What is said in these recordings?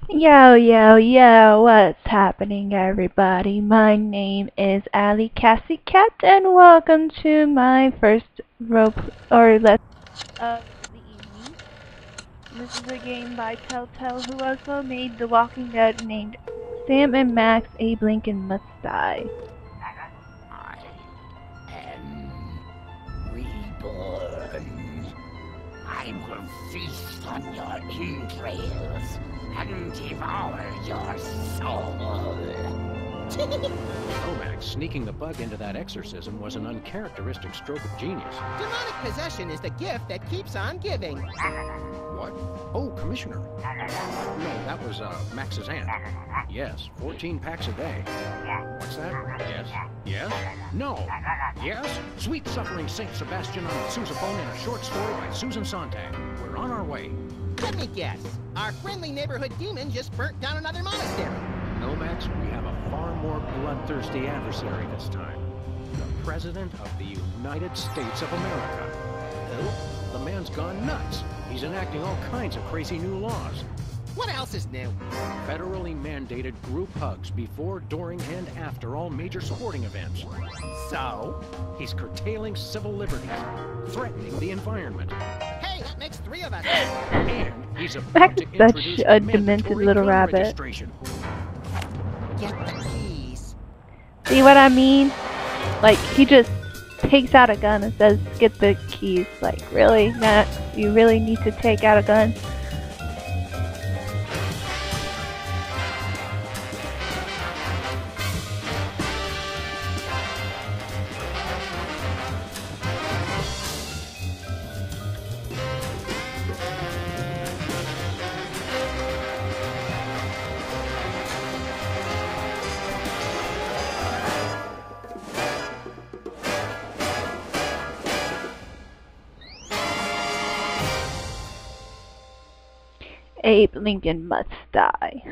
Yo, yo, yo, what's happening, everybody? My name is Ali Cassie Cat, and welcome to my first rope or let's of the evening. This is a game by Telltale, who also made The Walking Dead, named Sam and Max, Abe Lincoln Must Die. I am reborn. I will feast on your entrails and devour your soul. Lomax sneaking the bug into that exorcism was an uncharacteristic stroke of genius. Demonic possession is the gift that keeps on giving. What? Oh, Commissioner. No, that was, Max's aunt. Yes, 14 packs a day. What's that? Yes? Yes? No! Yes? Sweet Suffering Saint Sebastian on the sousaphone in a short story by Susan Sontag. We're on our way. Let me guess. Our friendly neighborhood demon just burnt down another monastery. No, Max, we have a far more bloodthirsty adversary this time. The President of the United States of America. Who? The man's gone nuts. He's enacting all kinds of crazy new laws. What else is new? Federally mandated group hugs before, during, and after all major sporting events. So? He's curtailing civil liberties, threatening the environment. Hey, that makes 3 of us. And he's about Max to is such introduce a demented mandatory little gun rabbit. registration. Get the keys. See what I mean? Like, he just takes out a gun and says, get the keys. Like, really, Max? You really need to take out a gun? Abe Lincoln Must Die.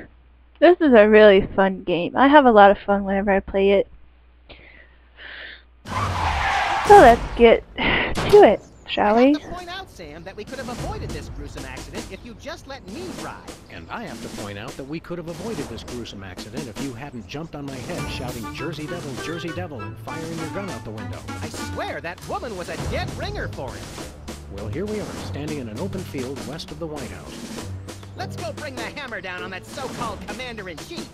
This is a really fun game. I have a lot of fun whenever I play it. So let's get to it, shall I we? have to point out, Sam, that we could have avoided this gruesome accident if you just let me drive. And I have to point out that we could have avoided this gruesome accident if you hadn't jumped on my head shouting Jersey Devil, and firing your gun out the window. I swear that woman was a dead ringer for it. Well, here we are, standing in an open field west of the White House. Let's go bring the hammer down on that so-called commander-in-chief.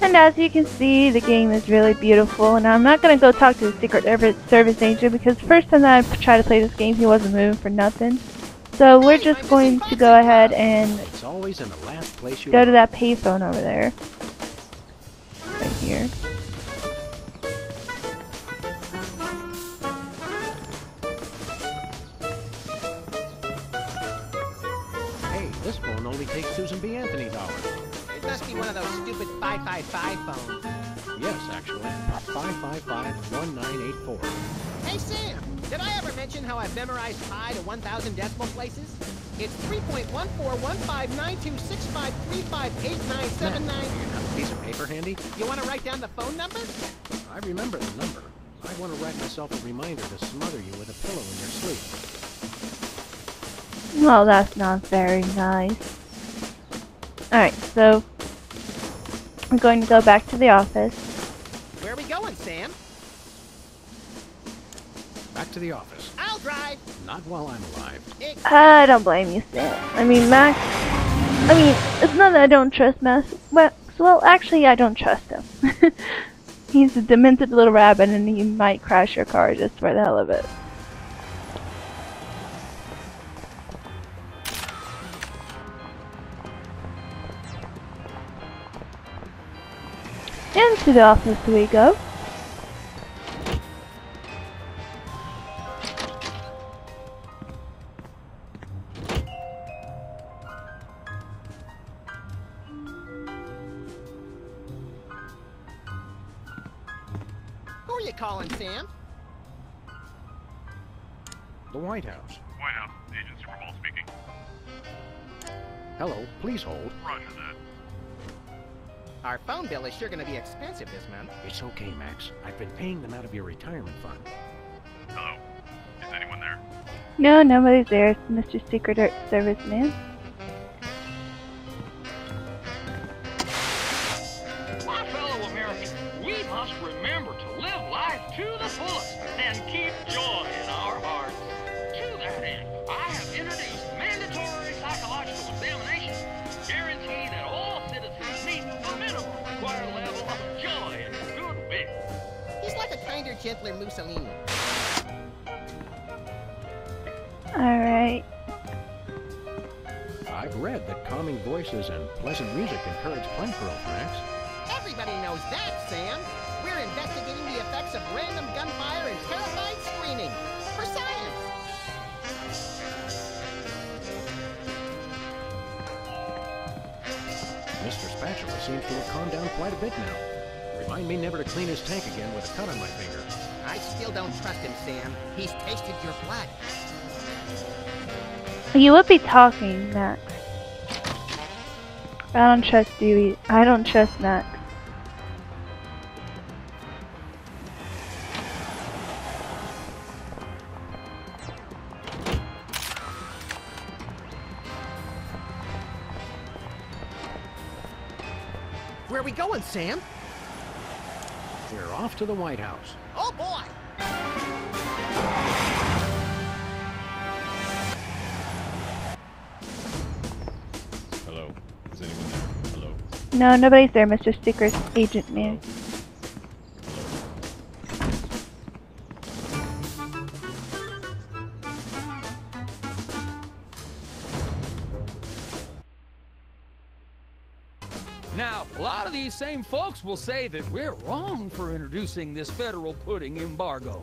And as you can see, the game is really beautiful. And I'm not going to go talk to the Secret Service agent because the first time that I tried to play this game, he wasn't moving for nothing. So we're just going to go ahead and It's always in the last place you go to that payphone over there. Right here. Hey, this phone only takes Susan B. Anthony dollars. It must be one of those stupid 555 phones. Yes, actually. 555-1984. Hey, Sam, did I ever mention how I've memorized pi to 1,000 decimal places? It's 3.14159265358979. You have a piece of paper handy? You want to write down the phone number? I remember the number. I want to write myself a reminder to smother you with a pillow in your sleep. Well, that's not very nice. Alright, so I'm going to go back to the office. Where are we going, Sam? Back to the office. I'll drive. Not while I'm alive. I don't blame you, Sam. I mean, Max. I mean, it's not that I don't trust Max. Well, actually, I don't trust him. He's a demented little rabbit, and he might crash your car just for the hell of it. Into the office we go. Who are you calling, Sam? The White House. White House, Agent Superball speaking. Hello, please hold. Roger that. Our phone bill is sure going to be expensive this month. It's okay, Max. I've been paying them out of your retirement fund. Hello? Is anyone there? No, nobody's there. It's Mr. Secret Service man. My fellow Americans, we must remember to live life to the fullest and keep joy in our hearts. To that end, I have introduced mandatory psychological examinations, guarantee that all citizens meet the minimum required level of joy and goodwill. He's like a kinder, gentler Mussolini. Alright. I've read that calming voices and pleasant music encourage plant growth, Max. Everybody knows that, Sam. We're investigating the effects of random gunfire and terrified screaming. For science. Mr. Spatula seems to have calmed down quite a bit now. Remind me never to clean his tank again with a cut on my finger. I still don't trust him, Sam. He's tasted your blood. You would be talking, Max. I don't trust you. I don't trust Max. Where are we going, Sam? We're off to the White House. Oh, boy! Hello? Is anyone there? Hello? No, nobody's there, Mr. Secret Agent man. Now, a lot of these same folks will say that we're wrong for introducing this federal pudding embargo.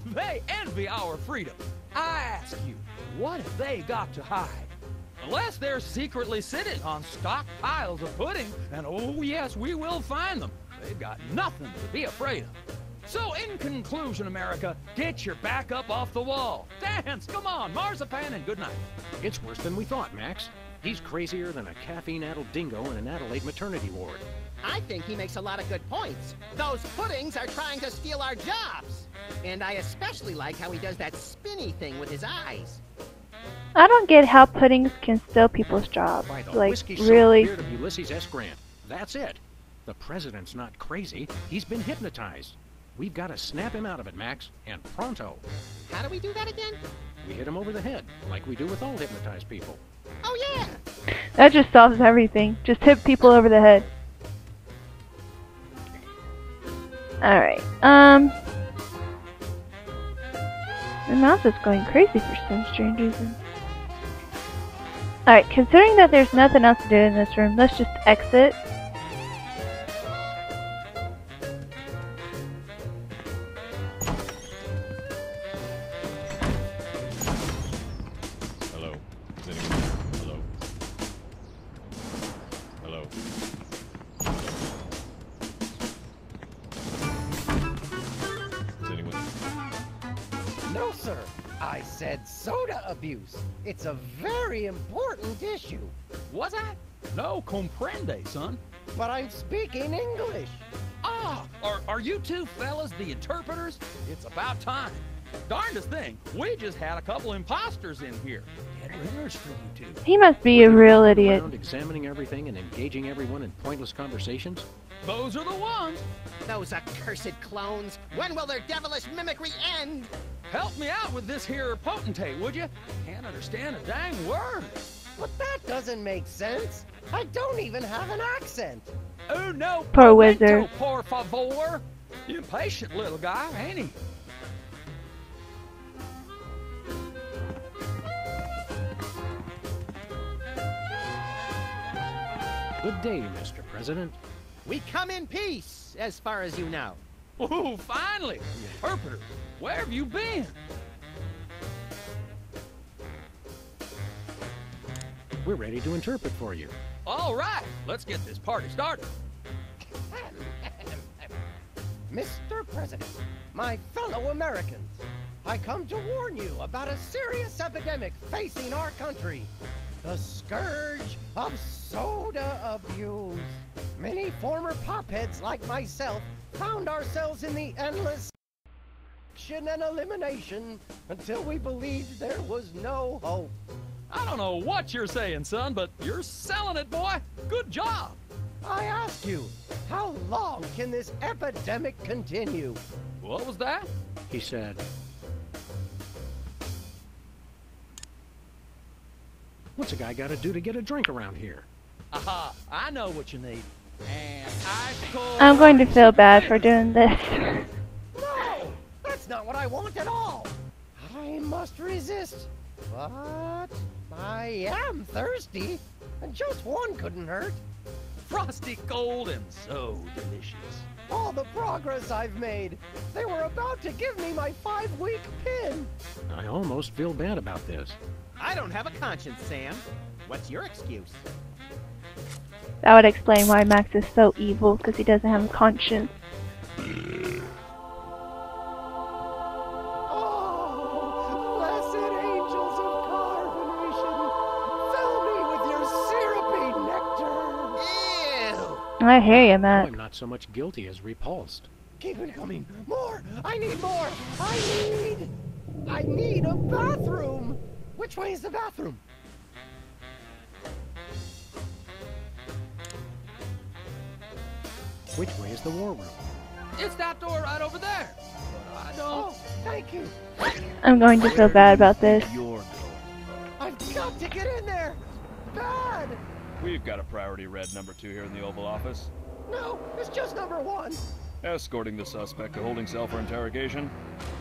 They envy our freedom. I ask you, what have they got to hide? Unless they're secretly sitting on stockpiles of pudding, and oh yes, we will find them. They've got nothing to be afraid of. So in conclusion, America, get your back up off the wall. Dance, come on, marzipan, and good night. It's worse than we thought, Max. He's crazier than a caffeine-addled dingo in an Adelaide maternity ward. I think he makes a lot of good points. Those puddings are trying to steal our jobs. And I especially like how he does that spinny thing with his eyes. I don't get how puddings can steal people's jobs. By the Like, whiskey really? beard of Ulysses S. Grant. That's it. The president's not crazy. He's been hypnotized. We've got to snap him out of it, Max, and pronto. How do we do that again? We hit him over the head, like we do with all hypnotized people. Oh, yeah! That just solves everything. Just hit people over the head. Alright, the mouse is going crazy for some strange reason. Alright, considering that there's nothing else to do in this room, let's just exit. Hello? Is anyone there? Hello? Hello? Is anyone there? No, sir. I said soda abuse. It's a very important issue. Was I? No comprende, son. But I'm speaking English. Ah, are you two fellas the interpreters? It's about time. Darndest thing, we just had a couple imposters in here. Get winners for you two. He must be a real idiot. Around examining everything and engaging everyone in pointless conversations? Those are the ones. Those accursed clones. When will their devilish mimicry end? Help me out with this here potentate, would you? Can't understand a dang word. But that doesn't make sense. I don't even have an accent. Oh no, Poor momento, wizard. por favor. Impatient little guy, ain't he? Good day, Mr. President. We come in peace, as far as you know. Oh, finally, the interpreter. Where have you been? We're ready to interpret for you. All right, let's get this party started. Mr. President, my fellow Americans, I come to warn you about a serious epidemic facing our country. The scourge of soda abuse. Many former popheads like myself found ourselves in the endless extraction and elimination until we believed there was no hope. I don't know what you're saying, son, but you're selling it, boy. Good job. I ask you, how long can this epidemic continue? What was that? He said, "What's a guy got to do to get a drink around here?" Aha, I know what you need. And ice cold. I'm going to feel bad for doing this. No! That's not what I want at all! I must resist. But I am thirsty, and just one couldn't hurt. Frosty cold and so delicious. All the progress I've made. They were about to give me my 5-week pin. I almost feel bad about this. I don't have a conscience, Sam. What's your excuse? That would explain why Max is so evil, because he doesn't have a conscience. Oh, blessed angels of carbonation, fill me with your syrupy nectar. I hear you, Now Max. I'm not so much guilty as repulsed. Keep it coming. More. I need more. I need a bathroom. Which way is the bathroom? Which way is the war room? It's that door right over there. But I don't. Oh, thank you. I'm going to feel bad about this. Your door. I've got to get in there. Bad. We've got a priority red number 2 here in the Oval Office. No, it's just number 1. Escorting the suspect to holding cell for interrogation.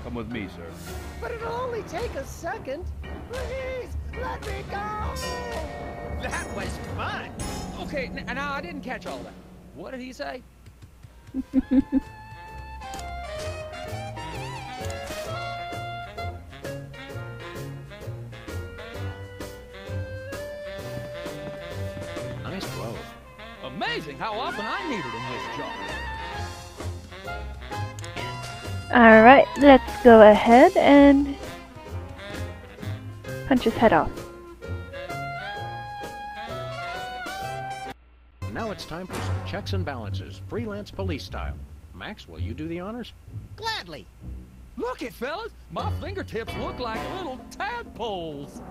Come with me, sir. But it'll only take a second. Please, let me go. That was fun. Okay, now I didn't catch all that. What did he say? Nice glove. Amazing how often I need it in this job. Alright, let's go ahead and punch his head off. Now it's time for some checks and balances, freelance police style. Max, will you do the honors? Gladly. Look it, fellas. My fingertips look like little tadpoles.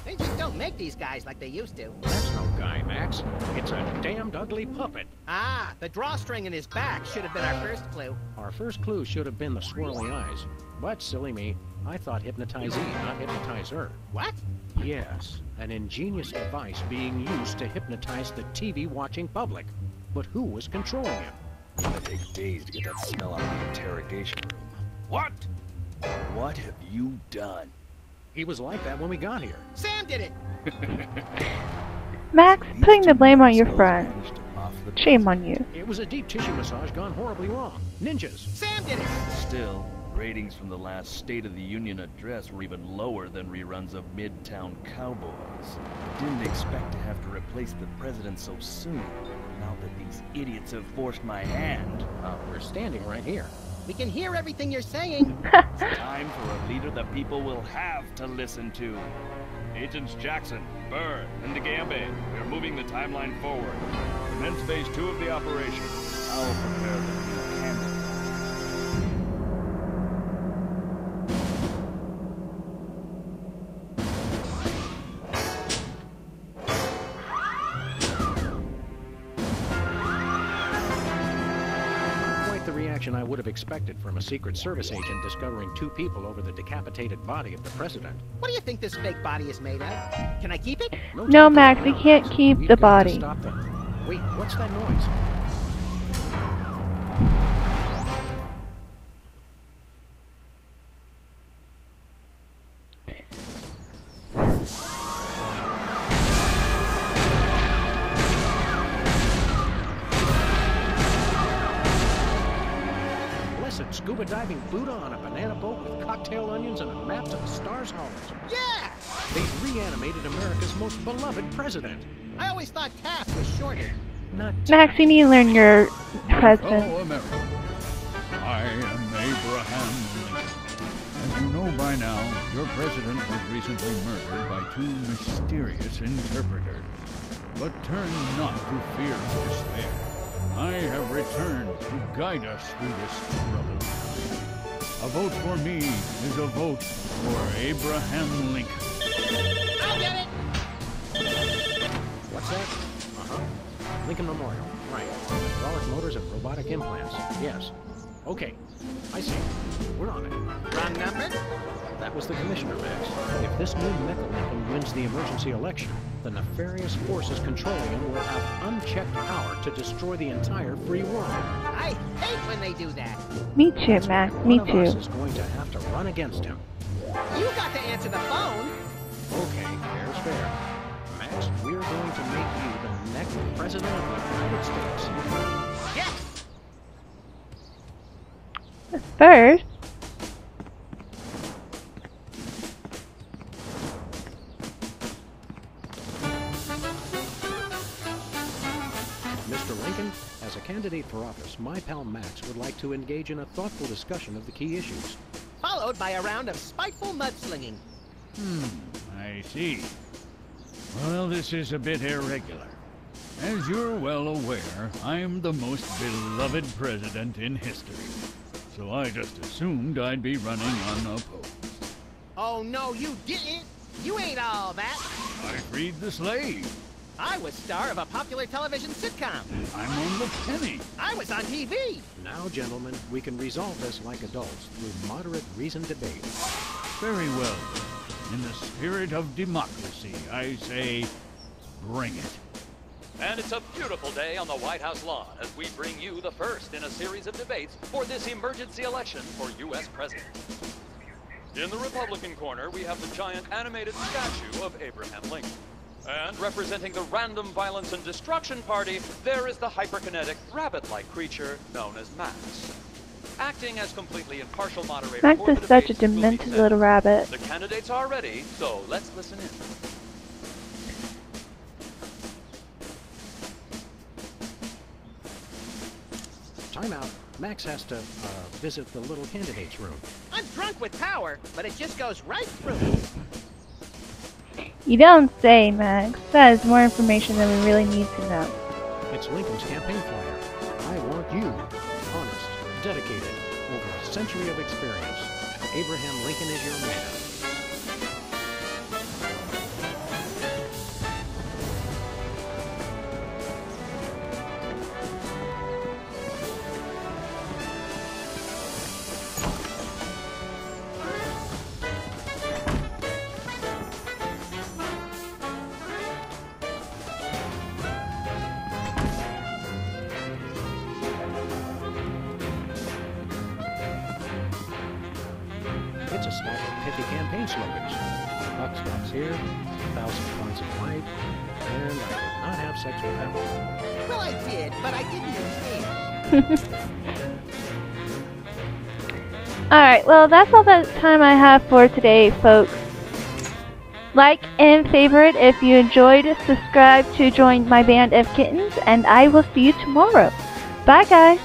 They just don't make these guys like they used to. That's no guy, Max. It's a damned ugly puppet. Ah, the drawstring in his back should have been our first clue. Our first clue should have been the swirly eyes. But, silly me, I thought hypnotizee, not hypnotizer. What? Yes, an ingenious device being used to hypnotize the TV-watching public. But who was controlling him? It's gonna take days to get that smell out of the interrogation room. What? What have you done? He was like that when we got here. Sam did it. Max, putting the blame on your friend. Shame on you. It was a deep tissue massage gone horribly wrong. Ninjas. Sam did it. Still, ratings from the last State of the Union address were even lower than reruns of Midtown Cowboys. Didn't expect to have to replace the president so soon, now that these idiots have forced my hand. We're standing right here. We can hear everything you're saying. It's time for a leader the people will have to listen to. Agents Jackson, Burr, and DeGambe, we are moving the timeline forward. Commence phase 2 of the operation. I'll prepare the new candidate. Quite the reaction I would have expected from a Secret Service agent discovering 2 people over the decapitated body of the president. What do you think this fake body is made of? Can I keep it? No, time Max, for we that. can't keep We've the got to body. stop them. Wait, what's that noise? Blessed scuba diving Buddha on a banana boat with cocktail onions and a map to the stars' halls. Yeah! They've reanimated America's most beloved president. I always thought Taft was shorter. Not Max, you need to learn your president. Fellow Americans, I am Abraham Lincoln. As you know by now, your president was recently murdered by 2 mysterious interpreters. But turn not to fear or despair. I have returned to guide us through this troubled time. A vote for me is a vote for Abraham Lincoln. I'll get it! What's that? Lincoln Memorial. Right. Hydraulic motors and robotic implants. Yes. Okay. I see. We're on it. Wrong number? That was the commissioner, Max. If this new Mecha Lincoln wins the emergency election, the nefarious forces controlling him will have unchecked power to destroy the entire free world. I hate when they do that. Me too, Max. Me One of us too. is going to have to run against him. You got to answer the phone. Okay, fair's fair. Max, we're going to make you the next president of the United States. Yes! First, Mr. Lincoln, as a candidate for office, my pal Max would like to engage in a thoughtful discussion of the key issues. Followed by a round of spiteful mudslinging. I see. Well, this is a bit irregular. As you're well aware, I'm the most beloved president in history. So I just assumed I'd be running unopposed. Oh, no, you didn't. You ain't all that. I freed the slave. I was star of a popular television sitcom. I'm on the penny. I was on TV. Now, gentlemen, we can resolve this like adults through moderate reasoned debate. Very well. In the spirit of democracy, I say, bring it. And it's a beautiful day on the White House lawn as we bring you the first in a series of debates for this emergency election for U.S. President. In the Republican corner, we have the giant animated statue of Abraham Lincoln. And representing the Random Violence and Destruction Party, there is the hyperkinetic, rabbit-like creature known as Max. Acting as completely impartial moderator Max for is the such a debates will be demented Senator. little rabbit. The candidates are ready, so let's listen in. Time out. Max has to, visit the little candidate's room. I'm drunk with power, but it just goes right through. You don't say, Max. That is more information than we really need to know. It's Lincoln's campaign flyer. I want you. Honest, dedicated, over a century of experience. Abraham Lincoln is your man. It's a stack of pithy campaign slogans. The buck stops here, 1,000 pounds of light, and I did not have sex with that one. Well, I did, but I didn't understand. Alright, well that's all the time I have for today, folks. Like and favorite if you enjoyed, subscribe to join my band of kittens, and I will see you tomorrow. Bye guys!